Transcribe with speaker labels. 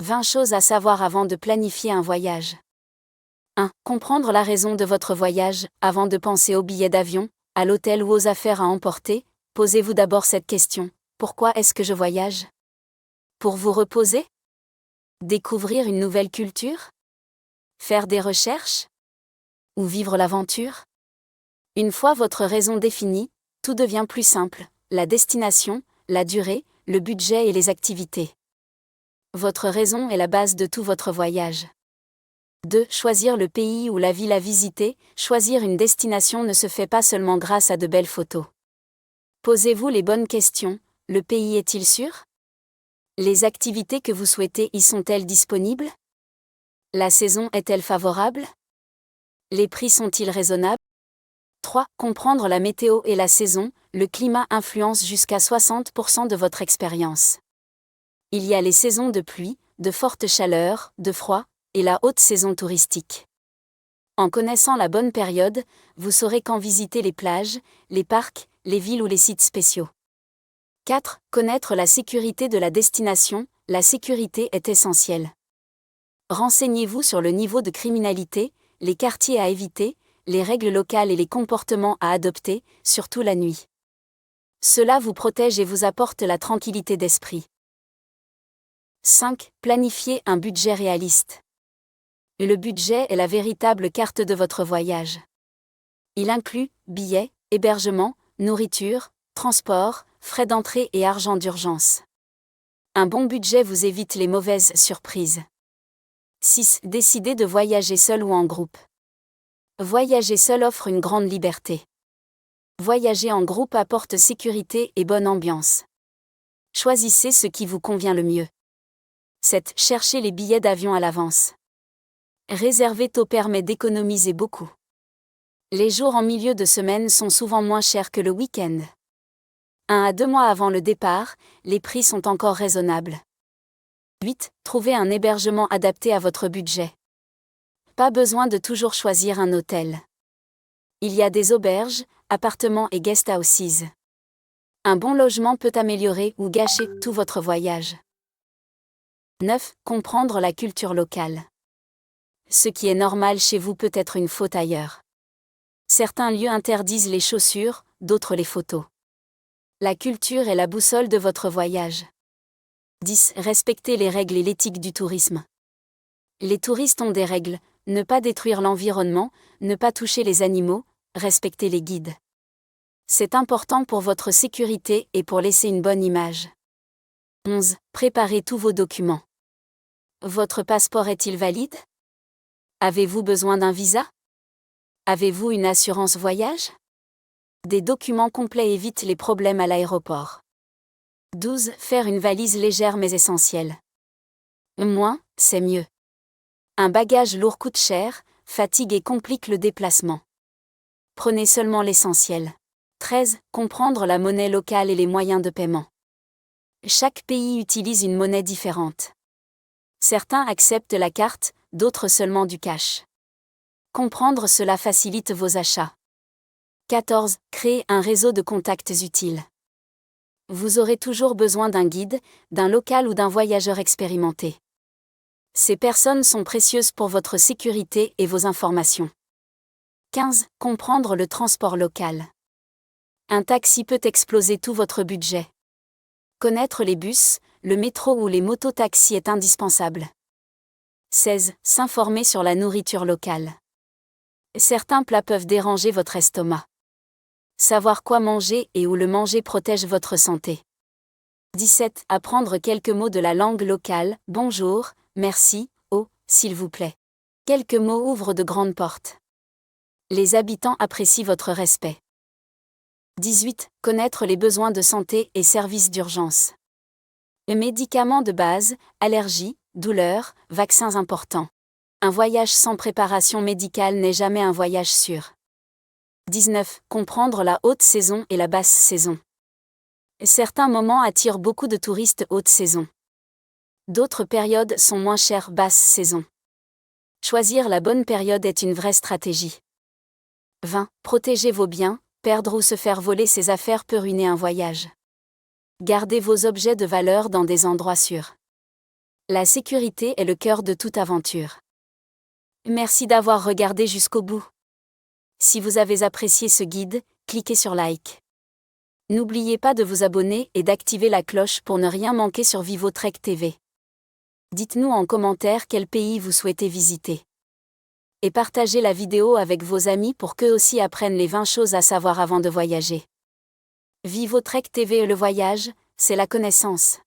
Speaker 1: 20 choses à savoir avant de planifier un voyage. 1. Comprendre la raison de votre voyage. Avant de penser au billet d'avion, à l'hôtel ou aux affaires à emporter, posez-vous d'abord cette question. Pourquoi est-ce que je voyage? Pour vous reposer? Découvrir une nouvelle culture? Faire des recherches? Ou vivre l'aventure? Une fois votre raison définie, tout devient plus simple. La destination, la durée, le budget et les activités. Votre raison est la base de tout votre voyage. 2. Choisir le pays ou la ville à visiter. Choisir une destination ne se fait pas seulement grâce à de belles photos. Posez-vous les bonnes questions. Le pays est-il sûr? Les activités que vous souhaitez y sont-elles disponibles? La saison est-elle favorable? Les prix sont-ils raisonnables? 3. Comprendre la météo et la saison. Le climat influence jusqu'à 60% de votre expérience. Il y a les saisons de pluie, de forte chaleur, de froid, et la haute saison touristique. En connaissant la bonne période, vous saurez quand visiter les plages, les parcs, les villes ou les sites spéciaux. 4. Connaître la sécurité de la destination. La sécurité est essentielle. Renseignez-vous sur le niveau de criminalité, les quartiers à éviter, les règles locales et les comportements à adopter, surtout la nuit. Cela vous protège et vous apporte la tranquillité d'esprit. 5. Planifiez un budget réaliste. Le budget est la véritable carte de votre voyage. Il inclut billets, hébergement, nourriture, transport, frais d'entrée et argent d'urgence. Un bon budget vous évite les mauvaises surprises. 6. Décidez de voyager seul ou en groupe. Voyager seul offre une grande liberté. Voyager en groupe apporte sécurité et bonne ambiance. Choisissez ce qui vous convient le mieux. 7. Cherchez les billets d'avion à l'avance. Réserver tôt permet d'économiser beaucoup. Les jours en milieu de semaine sont souvent moins chers que le week-end. 1 à 2 mois avant le départ, les prix sont encore raisonnables. 8. Trouvez un hébergement adapté à votre budget. Pas besoin de toujours choisir un hôtel. Il y a des auberges, appartements et guest houses. Un bon logement peut améliorer ou gâcher tout votre voyage. 9. Comprendre la culture locale. Ce qui est normal chez vous peut être une faute ailleurs. Certains lieux interdisent les chaussures, d'autres les photos. La culture est la boussole de votre voyage. 10. Respectez les règles et l'éthique du tourisme. Les touristes ont des règles, ne pas détruire l'environnement, ne pas toucher les animaux, respecter les guides. C'est important pour votre sécurité et pour laisser une bonne image. 11. Préparez tous vos documents. Votre passeport est-il valide? Avez-vous besoin d'un visa? Avez-vous une assurance voyage? Des documents complets évitent les problèmes à l'aéroport. 12. Faire une valise légère mais essentielle. Moins, c'est mieux. Un bagage lourd coûte cher, fatigue et complique le déplacement. Prenez seulement l'essentiel. 13. Comprendre la monnaie locale et les moyens de paiement. Chaque pays utilise une monnaie différente. Certains acceptent la carte, d'autres seulement du cash. Comprendre cela facilite vos achats. 14. Créer un réseau de contacts utiles. Vous aurez toujours besoin d'un guide, d'un local ou d'un voyageur expérimenté. Ces personnes sont précieuses pour votre sécurité et vos informations. 15. Comprendre le transport local. Un taxi peut exploser tout votre budget. Connaître les bus, le métro ou les mototaxis est indispensable. 16. S'informer sur la nourriture locale. Certains plats peuvent déranger votre estomac. Savoir quoi manger et où le manger protège votre santé. 17. Apprendre quelques mots de la langue locale. Bonjour, merci, oh, s'il vous plaît. Quelques mots ouvrent de grandes portes. Les habitants apprécient votre respect. 18. Connaître les besoins de santé et services d'urgence. Médicaments de base, allergies, douleurs, vaccins importants. Un voyage sans préparation médicale n'est jamais un voyage sûr. 19. Comprendre la haute saison et la basse saison. Certains moments attirent beaucoup de touristes haute saison. D'autres périodes sont moins chères basse saison. Choisir la bonne période est une vraie stratégie. 20. Protégez vos biens, perdre ou se faire voler ses affaires peut ruiner un voyage. Gardez vos objets de valeur dans des endroits sûrs. La sécurité est le cœur de toute aventure. Merci d'avoir regardé jusqu'au bout. Si vous avez apprécié ce guide, cliquez sur like. N'oubliez pas de vous abonner et d'activer la cloche pour ne rien manquer sur Vivotrek TV. Dites-nous en commentaire quel pays vous souhaitez visiter. Et partagez la vidéo avec vos amis pour qu'eux aussi apprennent les 20 choses à savoir avant de voyager. Vivotrek TV, le voyage, c'est la connaissance.